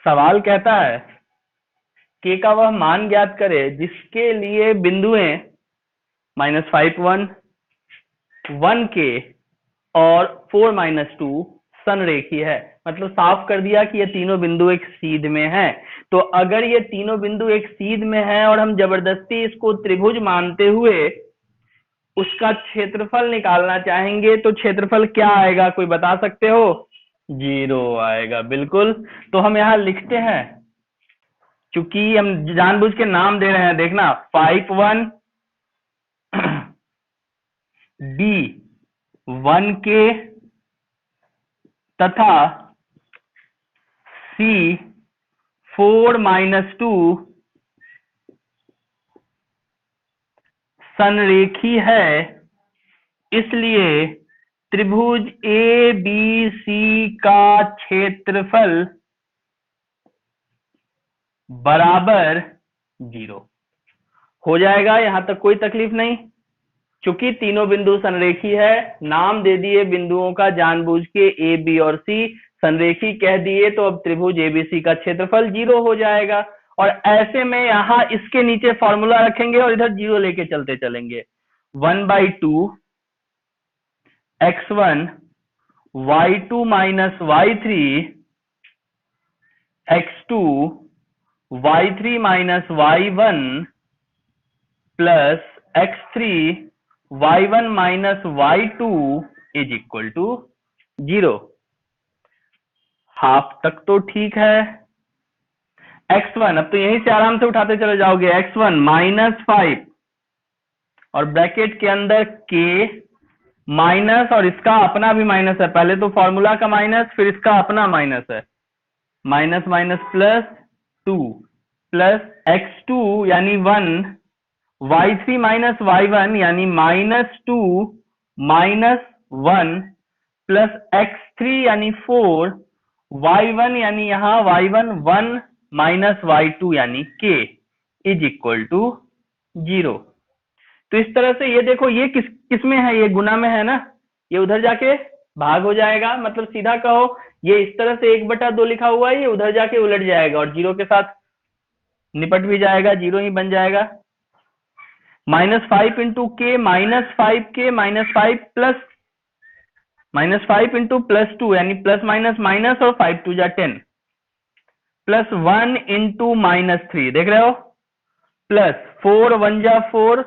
सवाल कहता है के का वह मान ज्ञात करे जिसके लिए बिंदुएं -5 1 के और 4 - 2 संरेखी है। मतलब साफ कर दिया कि ये तीनों बिंदु एक सीध में है। तो अगर ये तीनों बिंदु एक सीध में है और हम जबरदस्ती इसको त्रिभुज मानते हुए उसका क्षेत्रफल निकालना चाहेंगे तो क्षेत्रफल क्या आएगा, कोई बता सकते हो? 0 आएगा, बिल्कुल। तो हम यहाँ लिखते हैं, चूंकि हम जानबूझ के नाम दे रहे हैं, देखना 5 1 बी 1 के तथा सी 4 - 2 संरेखी है, इसलिए त्रिभुज ए बी सी का क्षेत्रफल बराबर 0 हो जाएगा। यहां तक कोई तकलीफ नहीं। चूंकि तीनों बिंदु संरेखी है, नाम दे दिए बिंदुओं का जानबूझ के ए बी और सी, संरेखी कह दिए, तो अब त्रिभुज एबीसी का क्षेत्रफल 0 हो जाएगा। और ऐसे में यहां इसके नीचे फॉर्मूला रखेंगे और इधर 0 लेके चलते चलेंगे। 1/2 x1 y2 - y3 x2 y3 - y1 plus x3 y1 - y2 is equal to 0। Half तक तो ठीक है। x1 अब तो यहीं से आराम से उठाते चले जाओगे, x1 -5 और ब्रैकेट के अंदर k माइनस, और इसका अपना भी माइनस है, पहले तो फॉर्मूला का माइनस फिर इसका अपना माइनस है, minus minus plus 2 plus x2 यानी 1 y3 - y1 यानी -2 -1 प्लस x3 यानी 4 y1 यानी यहां y1 1 माइनस y2 यानी k इज इक्वल टू 0। तो इस तरह से ये देखो, ये किस में है, ये गुना में है ना, ये उधर जाके भाग हो जाएगा। मतलब सीधा कहो, ये इस तरह से 1/2 लिखा हुआ है, ये उधर जाके उलट जाएगा और 0 के साथ निपट भी जाएगा, 0 ही बन जाएगा। -5 इंटू के -5k -5 प्लस -5 इंटू +2 यानी प्लस माइनस माइनस और 5 2 जा 10 प्लस 1 इंटू -3, देख रहे हो, प्लस 4 1 जा 4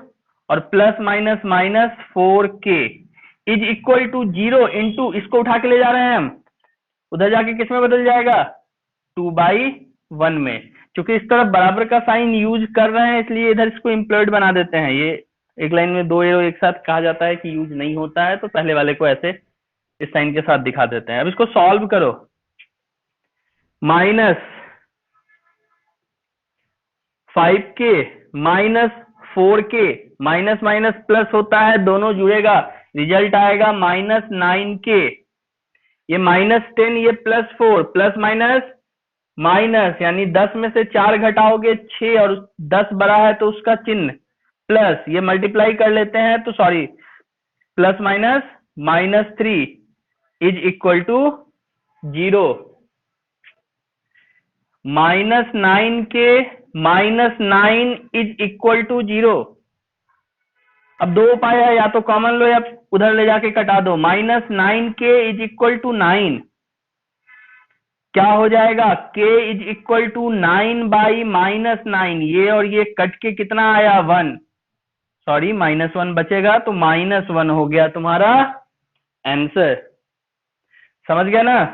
और plus minus minus 4k is equal to 0 into, इसको उठा के ले जा रहे हैं हम, उधर जाके किस में बदल जाएगा, 2/1 में। क्योंकि इस तरफ बराबर का साइन यूज कर रहे हैं, इसलिए इधर इसको इम्प्लॉयड बना देते हैं। ये एक लाइन में 2 एरो एक साथ कहा जाता है कि यूज नहीं होता है, तो पहले वाले को ऐसे इस साइन के साथ दिखा देते हैं। अब इसको सॉल्व करो, -5k -4k minus minus plus होता है, दोनों जुड़ेगा, रिजल्ट आएगा -9k। ये -10, ये +4 प्लस माइनस माइनस यानी 10 में से 4 घटाओगे 6 और 10 बड़ा है तो उसका चिन्ह प्लस, ये मल्टीप्लाई कर लेते हैं तो sorry, plus minus -3 is equal to 0। -9k -9 is equal to 0। अब 2 उपाय है, या तो कॉमन लो या उधर ले जाके कटा दो। -9k इज इक्वल टू 9 क्या हो जाएगा, k इज इक्वल टू 9/-9, ये और ये कट के कितना आया 1, सॉरी -1 बचेगा, तो -1 हो गया तुम्हारा आंसर। समझ गया ना?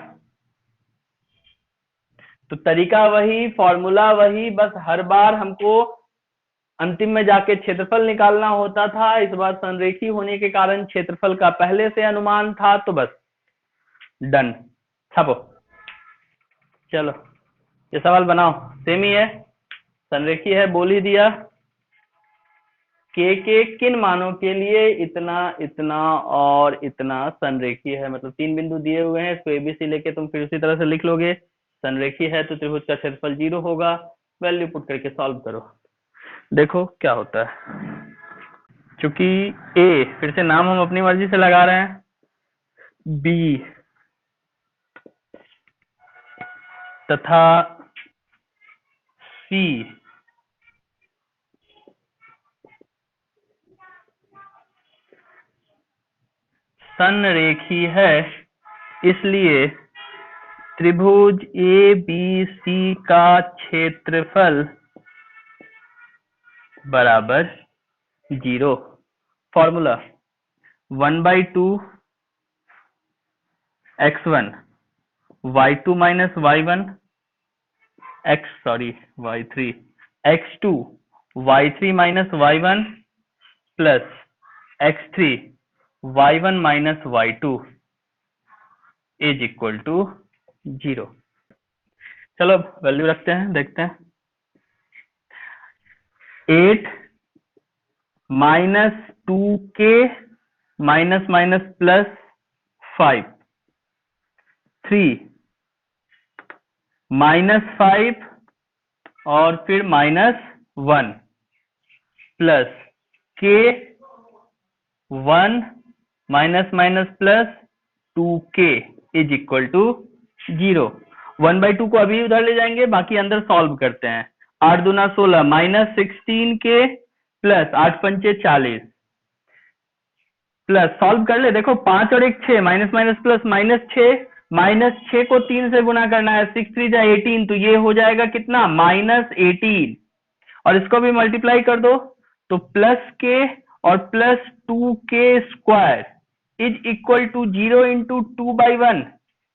तो तरीका वही, फॉर्मूला वही, बस हर बार हमको अंतिम में जाके क्षेत्रफल निकालना होता था। इस बार संरेखी होने के कारण क्षेत्रफल का पहले से अनुमान था, तो बस डन, छापो। चलो ये सवाल बनाओ, सेम ही है, संरेखी है, बोल ही दिया। के किन मानों के लिए इतना इतना और इतना संरेखी है, मतलब 3 बिंदु दिए हुए हैं, इसको एबीसी लेके तुम फिर उसी तरह से लिख लोगे। संरेखी है तो त्रिभुज का क्षेत्रफल 0 होगा। वैल्यू पुट करके सॉल्व करो, देखो क्या होता है। चूंकि ए, फिर से नाम हम अपनी मर्जी से लगा रहे हैं, बी तथा सी संरेखी है, इसलिए त्रिभुज ए बी सी का क्षेत्रफल बराबर 0। Formula 1/2 x1 y2 minus y1 y3 x2 y3 minus y1 plus x3 y1 minus y2 is equal to 0। चलो वैल्यू रखते हैं, देखते हैं। 8 minus 2k minus minus plus 5, 3 -5 और फिर -1 plus k 1 minus minus plus 2k is equal to 0। 1/2 को अभी उधर ले जाएंगे, बाकी अंदर सॉल्व करते हैं। 8 दूना 16 -16k प्लस 8 पंचे 40 प्लस सॉल्व कर ले। देखो 5 और 1 6 माइनस माइनस प्लस -6 को 3 से गुना करना है, 6 3 जा 18, तो ये हो जाएगा कितना -18 और इसको भी मल्टीप्लाई कर दो तो प्लस के और plus 2k square is equal to 0 into 2/1।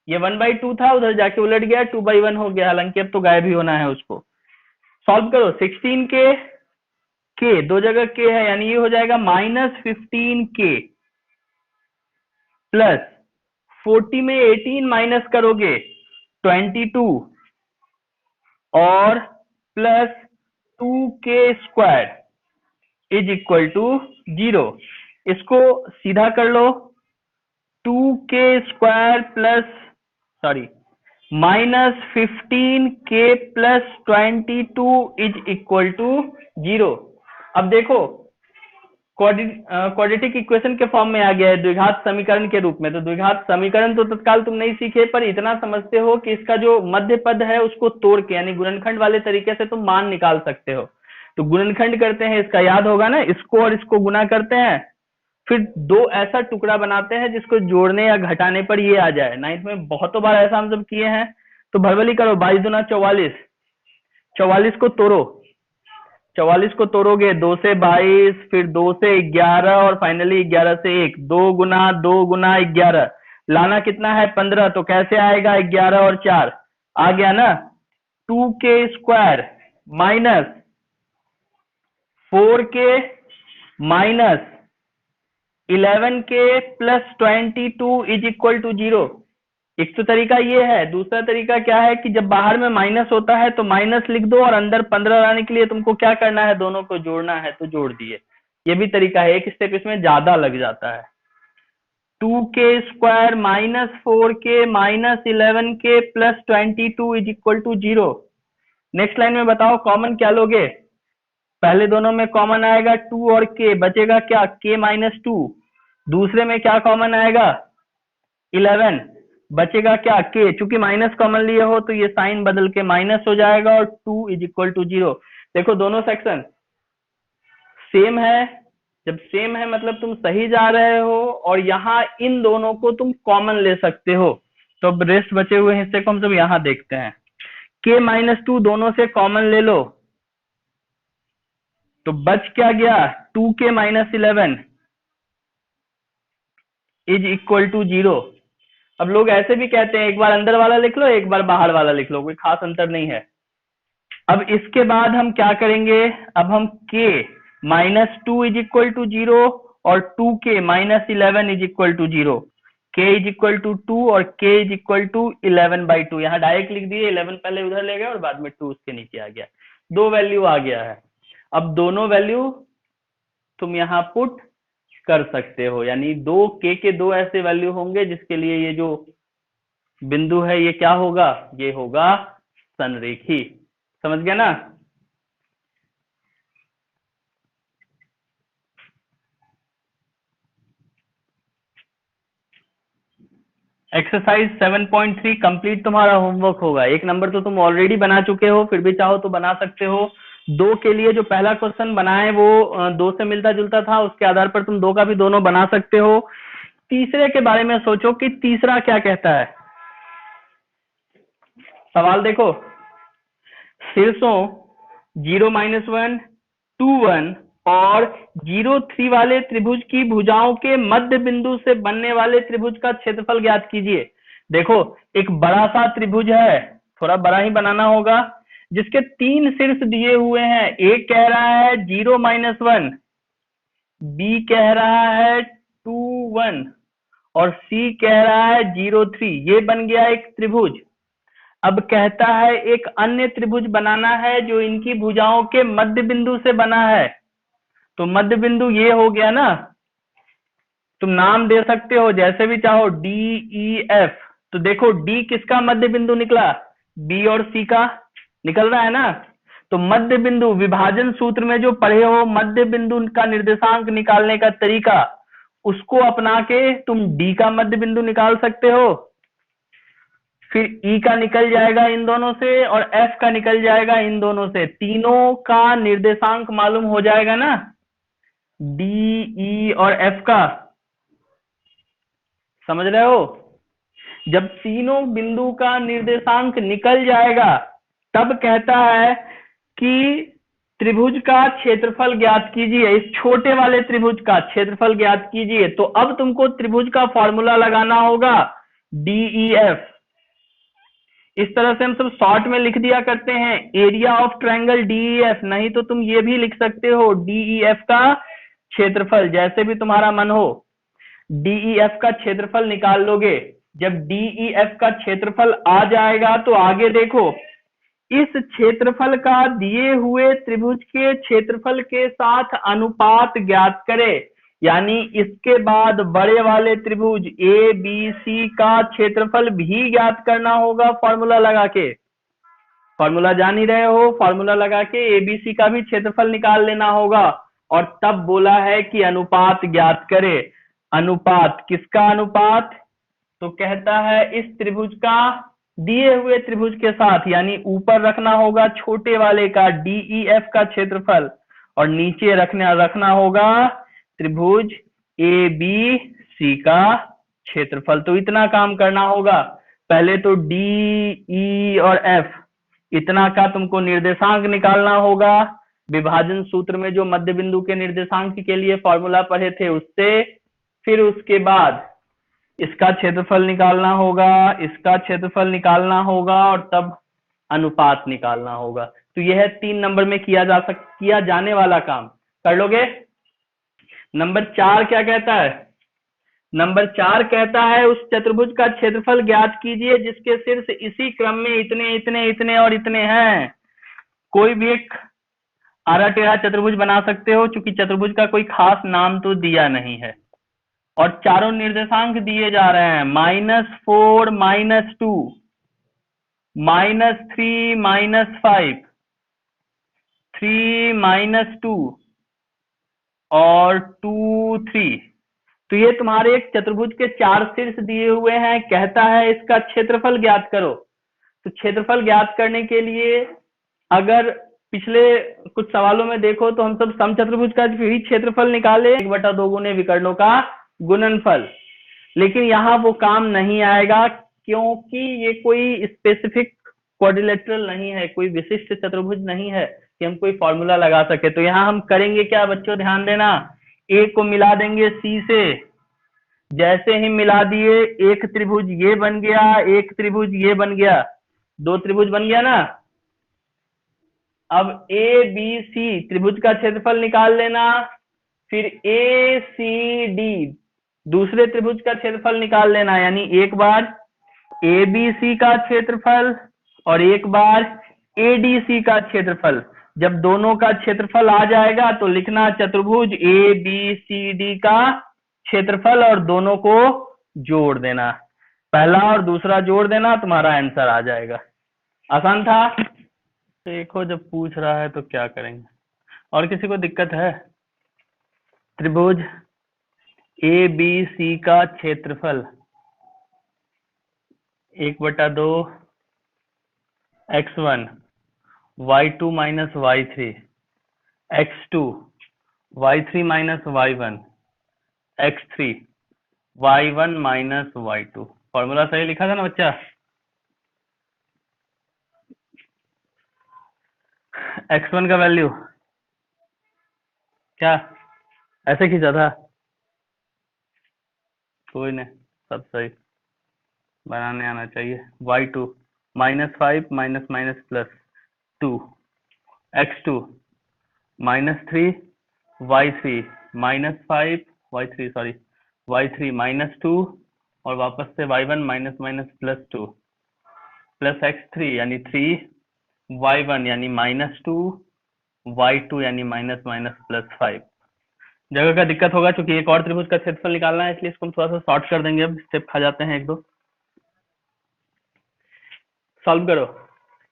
ये 1/2 था, उधर जाके उलट गया 2/1 हो गया, हालांकि अब तो गायब ही होना है उसको। सॉल्व करो 16k दो जगह k है, यानी ये हो जाएगा -15k प्लस 40 में 18 माइनस करोगे 22 और plus 2k square is equal to 0। इसको सीधा कर लो, 2k square plus -15k plus 22 is equal to 0। अब देखो क्वाड्रेटिक इक्वेशन के फॉर्म में आ गया है, द्विघात समीकरण के रूप में। तो द्विघात समीकरण तो तत्काल तुम नहीं सीखे, पर इतना समझते हो कि इसका जो मध्य पद है उसको तोड़ के, यानी गुणनखंड वाले तरीके से तुम मान निकाल सकते हो। तो गुणनखंड करते हैं, इसका याद होगा ना, इसको और इसको गुना करते हैं, फिर दो ऐसा टुकड़ा बनाते हैं जिसको जोड़ने या घटाने पर ये आ जाए। 9th में बहुतों बार ऐसा हम सब किए हैं। तो भरवली करो, 22 दूना 44, 44 को तोड़ो, 44 को तोड़ोगे 2 से 22, फिर 2 से 11 और फाइनली 11 से 1, 2 गुना 11, लाना कितना है 15, तो कैसे आएगा 11 और 4 आ गया ना, 2k square minus 4k minus 11k plus 22 is equal to 0। एक तो तरीका ये है, दूसरा तरीका क्या है कि जब बाहर में माइनस होता है तो माइनस लिख दो और अंदर 15 लाने के लिए तुमको क्या करना है, दोनों को जोड़ना है, तो जोड़ दिए। ये भी तरीका है, एक स्टेप इसमें ज्यादा लग जाता है। 2k square minus 4k minus 11k plus 22 is equal to 0। Next line में बताओ कॉमन क्या लोगे। पहले दोनों में कॉमन आएगा 2 और k, बचेगा क्या k माइनस 2। दूसरे में क्या कॉमन आएगा 11, बचेगा क्या k, चूंकि माइनस कॉमन लिए हो तो ये साइन बदल के माइनस हो जाएगा और 2 इज इक्वल टू 0। देखो दोनों सेक्शन सेम है, जब सेम है मतलब तुम सही जा रहे हो, और यहाँ इन दोनों को तुम कॉमन ले सकते हो। तो अब रेस्ट बचे हुए हिस्से को हम सब यहाँ देखते हैं। k माइनस 2 दोनों से कॉमन ले लो, तो बच क्या गया 2k minus 11 is equal to 0। अब लोग ऐसे भी कहते हैं, एक बार अंदर वाला लिख लो, एक बार बाहर वाला लिख लो, कोई खास अंतर नहीं है। अब इसके बाद हम क्या करेंगे, अब हम k minus 2 is equal to 0 और 2k minus 11 is equal to 0, k is equal to 2 और k इज इक्वल टू 11/2। यहाँ डायरेक्ट लिख दिए, 11 पहले उधर ले गए और बाद में 2 उसके नीचे आ गया, दो वैल्यू आ गया है। अब दोनों वैल्यू तुम यहाँ पुट कर सकते हो, यानी दो k के दो ऐसे वैल्यू होंगे जिसके लिए ये जो बिंदु है ये क्या होगा, ये होगा संरेखी। समझ गया ना। एक्सरसाइज 7.3 कंप्लीट तुम्हारा होमवर्क होगा। एक नंबर तो तुम ऑलरेडी बना चुके हो, फिर भी चाहो तो बना सकते हो। दो के लिए जो पहला क्वेश्चन बनाए वो दो से मिलता जुलता था, उसके आधार पर तुम दो का भी दोनों बना सकते हो। तीसरे के बारे में सोचो कि तीसरा क्या कहता है। सवाल देखो, शीर्षों 0-1, 2-1 और 0-3 वाले त्रिभुज की भुजाओं के मध्य बिंदु से बनने वाले त्रिभुज का क्षेत्रफल ज्ञात कीजिए। देखो, एक बड़ा सा त्रिभुज है, थोड़ा बड़ा ही बनाना होगा, जिसके 3 शीर्ष दिए हुए हैं। ए कह रहा है 0-1, बी कह रहा है 2-1 और सी कह रहा है 0-3। ये बन गया एक त्रिभुज। अब कहता है एक अन्य त्रिभुज बनाना है जो इनकी भुजाओं के मध्य बिंदु से बना है। तो मध्य बिंदु ये हो गया ना, तुम नाम दे सकते हो जैसे भी चाहो, डी ई एफ। तो देखो डी किसका मध्य बिंदु निकला, बी और सी का निकल रहा है ना। तो मध्य बिंदु विभाजन सूत्र में जो पढ़े हो, मध्य बिंदु का निर्देशांक निकालने का तरीका, उसको अपना के तुम डी का मध्य बिंदु निकाल सकते हो। फिर ई का निकल जाएगा इन दोनों से और एफ का निकल जाएगा इन दोनों से। तीनों का निर्देशांक मालूम हो जाएगा ना, डी ई और एफ का। समझ रहे हो? जब तीनों बिंदु का निर्देशांक निकल जाएगा तब कहता है कि त्रिभुज का क्षेत्रफल ज्ञात कीजिए। इस छोटे वाले त्रिभुज का क्षेत्रफल ज्ञात कीजिए। तो अब तुमको त्रिभुज का फॉर्मूला लगाना होगा, डीईएफ। इस तरह से हम सब शॉर्ट में लिख दिया करते हैं, एरिया ऑफ ट्रायंगल डीईएफ। नहीं तो तुम ये भी लिख सकते हो, डीईएफ का क्षेत्रफल, जैसे भी तुम्हारा मन हो। डीईएफ का क्षेत्रफल निकाल लोगे। जब डीईएफ का क्षेत्रफल आ जाएगा तो आगे देखो, इस क्षेत्रफल का दिए हुए त्रिभुज के क्षेत्रफल के साथ अनुपात ज्ञात करें। यानी इसके बाद बड़े वाले त्रिभुज ए बी सी का क्षेत्रफल भी ज्ञात करना होगा फॉर्मूला लगा के। फॉर्मूला जान ही रहे हो, फॉर्मूला लगा के एबीसी का भी क्षेत्रफल निकाल लेना होगा। और तब बोला है कि अनुपात ज्ञात करे। अनुपात किसका अनुपात? तो कहता है इस त्रिभुज का दिए हुए त्रिभुज के साथ, यानी ऊपर रखना होगा छोटे वाले का डीईएफ का क्षेत्रफल और नीचे रखना होगा त्रिभुज ए बी सी का क्षेत्रफल। तो इतना काम करना होगा। पहले तो डी ई और एफ, इतना का तुमको निर्देशांक निकालना होगा विभाजन सूत्र में जो मध्य बिंदु के निर्देशांक के लिए फॉर्मूला पढ़े थे उससे। फिर उसके बाद इसका क्षेत्रफल निकालना होगा, इसका क्षेत्रफल निकालना होगा और तब अनुपात निकालना होगा। तो यह है 3 नंबर में किया जाने वाला काम। कर लोगे? नंबर 4 क्या कहता है? नंबर 4 कहता है उस चतुर्भुज का क्षेत्रफल ज्ञात कीजिए जिसके शीर्ष इसी क्रम में इतने इतने इतने और इतने हैं। कोई भी एक आरा टेढ़ा चतुर्भुज बना सकते हो, क्योंकि चतुर्भुज का कोई खास नाम तो दिया नहीं है और चारों निर्देशांक दिए जा रहे हैं, -4, -2, -3, -5, 3, -2 और 2, 3। तो ये तुम्हारे एक चतुर्भुज के 4 शीर्ष दिए हुए हैं। कहता है इसका क्षेत्रफल ज्ञात करो। तो क्षेत्रफल ज्ञात करने के लिए अगर पिछले कुछ सवालों में देखो तो हम सब समचतुर्भुज का भी क्षेत्रफल निकाले, 1/2 गुने विकर्णों का गुणनफल। लेकिन यहाँ वो काम नहीं आएगा क्योंकि ये कोई स्पेसिफिक क्वाड्रिलेटरल नहीं है, कोई विशिष्ट चतुर्भुज नहीं है कि हम कोई फॉर्मूला लगा सके। तो यहाँ हम करेंगे क्या बच्चों, ध्यान देना, ए को मिला देंगे सी से। जैसे ही मिला दिए एक त्रिभुज ये बन गया, एक त्रिभुज ये बन गया, 2 त्रिभुज बन गया ना। अब ए बी सी त्रिभुज का क्षेत्रफल निकाल लेना। फिर ए सी डी दूसरे त्रिभुज का क्षेत्रफल निकाल लेना, यानी एक बार ए बी सी का क्षेत्रफल और एक बार ए डी सी का क्षेत्रफल। जब दोनों का क्षेत्रफल आ जाएगा तो लिखना चतुर्भुज ए बी सी डी का क्षेत्रफल और दोनों को जोड़ देना। पहला और दूसरा जोड़ देना, तुम्हारा आंसर आ जाएगा। आसान था? देखो जब पूछ रहा है तो क्या करेंगे। और किसी को दिक्कत है? त्रिभुज ए बी सी का क्षेत्रफल 1/2 x1 y2 minus y3 x2 y3 minus y1 x3 y1 minus y2। Formula सही लिखा था ना बच्चा? x1 का वैल्यू क्या ऐसे खींचा था? कोई नहीं, सब सही बनाने आना चाहिए। y2 -5 minus minus plus 2 x2 -3 y3 -5 y3 sorry y3 -2 और वापस से y1 minus minus plus 2 plus x3 यानी 3 y1 यानी -2 y2 यानी माइनस माइनस प्लस 5। जगह का दिक्कत होगा क्योंकि एक और त्रिभुज का क्षेत्रफल निकालना है, इसलिए इसको हम थोड़ा सा शॉर्ट कर देंगे। अब स्टेप खा जाते हैं एक दो। सॉल्व करो।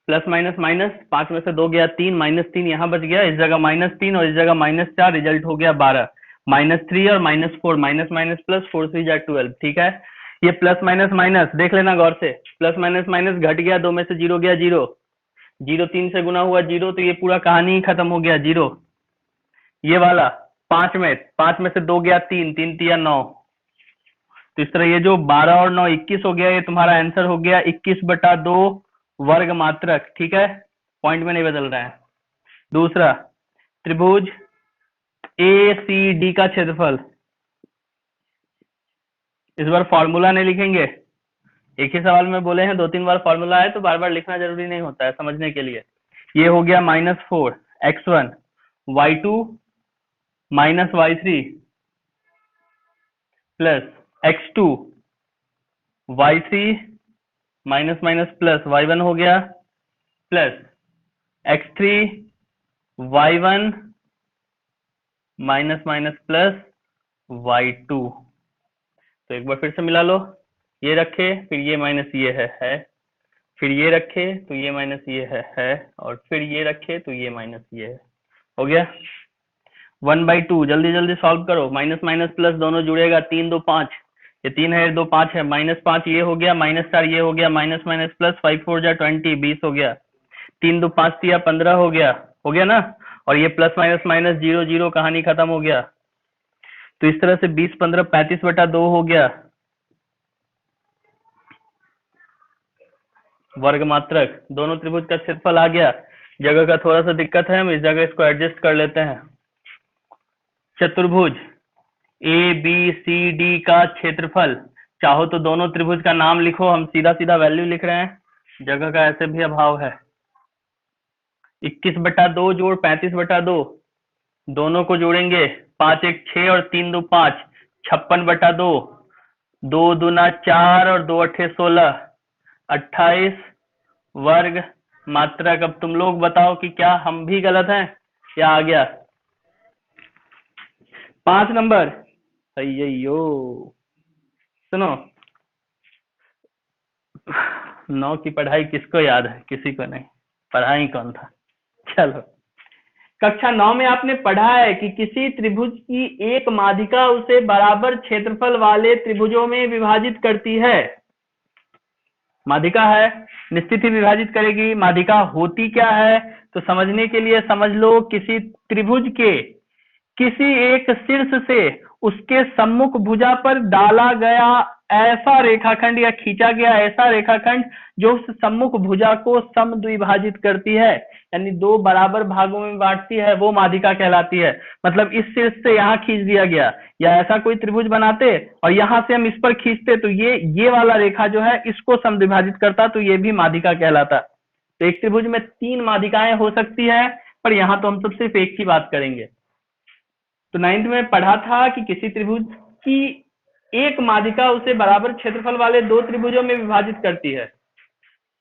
प्लस माइनस माइनस, 5 में से 2 गया 3, -3 यहाँ बच गया, इस जगह -3 और इस जगह -4, रिजल्ट हो गया 12। -3 और -4, माइनस माइनस प्लस, 4 3 जा 12। ठीक है, ये प्लस माइनस माइनस देख लेना गौर से, प्लस माइनस माइनस घट गया, 2 में से 0 गया 0, 0 3 से गुना हुआ 0, तो ये पूरा कहानी ही खत्म हो गया 0। ये वाला 5 में से 2 गया 3, 3 तिया 9, तो इस तरह ये जो 12 और 9 21 हो गया, ये तुम्हारा आंसर हो गया 21/2 वर्ग मात्रक। ठीक है, पॉइंट में नहीं बदल रहा है। दूसरा, त्रिभुज ACD का क्षेत्रफल, इस बार फॉर्मूला नहीं लिखेंगे, एक ही सवाल में बोले हैं, 2-3 बार फॉर्मूला है तो बार बार लिखना जरूरी नहीं होता है समझने के लिए। ये हो गया -4 x1 y2 minus y3 plus x2 y3 minus minus plus y1 हो गया, plus x3 y1 minus minus plus y2। तो एक बार फिर से मिला लो, ये रखे फिर ये माइनस ये है, फिर ये रखे तो ये माइनस ये है, और फिर ये रखे तो ये माइनस ये है। हो गया 1/2। जल्दी जल्दी सॉल्व करो, माइनस माइनस प्लस दोनों जुड़ेगा, 3 2 5, ये 3 है 2 5 है, -5 ये हो गया, -4 ये हो गया, माइनस माइनस प्लस, 5 4 जा 20, 20 हो गया, 3 2 5 तिया 15 हो गया ना, और ये प्लस माइनस माइनस 0 0, कहानी खत्म हो गया। तो इस तरह से 20 15 35/2 हो गया वर्ग मात्रक। दोनों त्रिभुज का क्षेत्रफल आ गया। जगह का थोड़ा सा दिक्कत है, हम इस जगह इसको एडजस्ट कर लेते हैं। चतुर्भुज ABCD का क्षेत्रफल, चाहो तो दोनों त्रिभुज का नाम लिखो, हम सीधा सीधा वैल्यू लिख रहे हैं, जगह का ऐसे भी अभाव है। 21/2 जोड़ 35/2, दोनों को जोड़ेंगे, 5 1 6 और 3 2 5, 56/2, 2 दूना 4 और 2 8 16, 28 वर्ग मात्रक। अब तुम लोग बताओ कि क्या हम भी गलत हैं या आ गया? 5 नंबर अयो, सुनो 9 की पढ़ाई किसको याद है? किसी को नहीं, पढ़ाई कौन था। चलो, कक्षा 9 में आपने पढ़ा है कि किसी त्रिभुज की एक माध्यिका उसे बराबर क्षेत्रफल वाले त्रिभुजों में विभाजित करती है। माध्यिका है, निश्चित ही विभाजित करेगी। माध्यिका होती क्या है तो समझने के लिए समझ लो, किसी त्रिभुज के किसी एक शीर्ष से उसके सम्मुख भुजा पर डाला गया ऐसा रेखाखंड या खींचा गया ऐसा रेखाखंड जो उस सम्मुख भुजा को समद्विभाजित करती है, यानी 2 बराबर भागों में बांटती है, वो माध्यिका कहलाती है। मतलब इस शीर्ष से यहाँ खींच दिया गया, या ऐसा कोई त्रिभुज बनाते और यहाँ से हम इस पर खींचते, तो ये वाला रेखा जो है इसको समद्विभाजित करता, तो ये भी माध्यिका कहलाता। तो एक त्रिभुज में 3 माध्यिकाएं हो सकती है, पर यहाँ तो हम सब सिर्फ एक की बात करेंगे। तो 9th में पढ़ा था कि किसी त्रिभुज की एक माध्यिका उसे बराबर क्षेत्रफल वाले 2 त्रिभुजों में विभाजित करती है।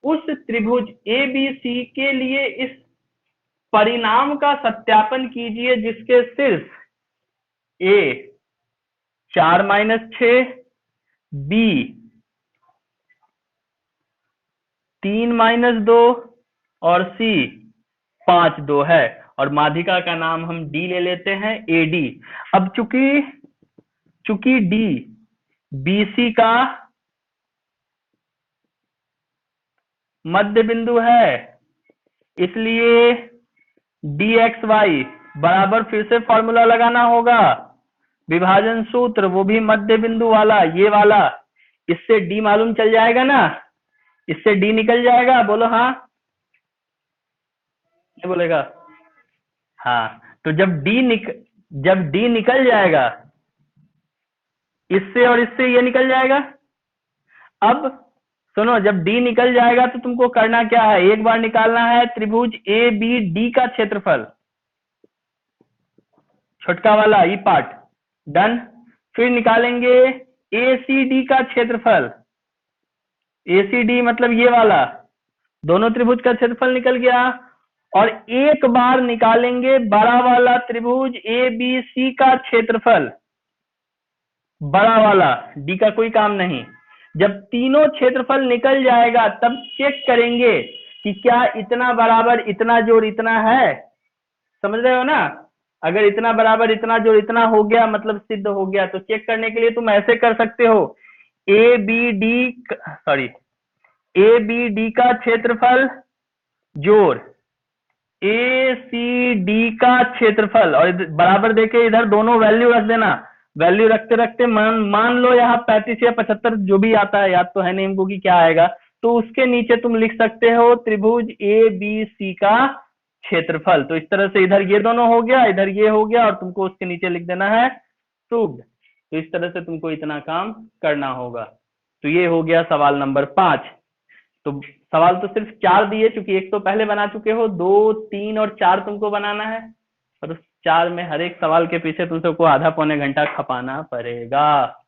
उस त्रिभुज ABC के लिए इस परिणाम का सत्यापन कीजिए जिसके शीर्ष A 4 - 6, B 3 - 2 और C 5 2 है, और माध्यिका का नाम हम D ले लेते हैं, AD। अब चूंकि D BC का मध्य बिंदु है, इसलिए dxy बराबर, फिर से फॉर्मूला लगाना होगा, विभाजन सूत्र, वो भी मध्य बिंदु वाला, ये वाला। इससे d मालूम चल जाएगा ना, इससे d निकल जाएगा, बोलो हाँ, क्या बोलेगा? हाँ, तो जब d निकल जाएगा, इससे और इससे ये निकल जाएगा। अब सुनो, जब d निकल जाएगा तो तुमको करना क्या है, एक बार निकालना है त्रिभुज ABD का क्षेत्रफल, छोटका वाला ये पार्ट, डन। फिर निकालेंगे ACD का क्षेत्रफल, ACD मतलब ये वाला, दोनों त्रिभुज का क्षेत्रफल निकल गया। और एक बार निकालेंगे बड़ा वाला त्रिभुज ABC का क्षेत्रफल, बड़ा वाला, डी का कोई काम नहीं। जब तीनों क्षेत्रफल निकल जाएगा तब चेक करेंगे कि क्या इतना बराबर इतना जोड़ इतना है, समझ रहे हो ना? अगर इतना बराबर इतना जोड़ इतना हो गया मतलब सिद्ध हो गया। तो चेक करने के लिए तुम ऐसे कर सकते हो, ABD का क्षेत्रफल जोड़ ACD का क्षेत्रफल, और बराबर देके इधर दोनों वैल्यू रख देना। वैल्यू रखते रखते मान लो यहाँ 35 या 75 जो भी आता है, याद तो है नहीं हमको कि क्या आएगा, तो उसके नीचे तुम लिख सकते हो त्रिभुज ABC का क्षेत्रफल। तो इस तरह से इधर ये दोनों हो गया, इधर ये हो गया, और तुमको उसके नीचे लिख देना है प्रूव्ड। तो इस तरह से तुमको इतना काम करना होगा। तो ये हो गया सवाल नंबर 5। तो सवाल तो सिर्फ 4 दिए, चूंकि एक तो पहले बना चुके हो, 2, 3 और 4 तुमको बनाना है, और उस 4 में हर एक सवाल के पीछे तुम सबको आधा पौने घंटा खपाना पड़ेगा।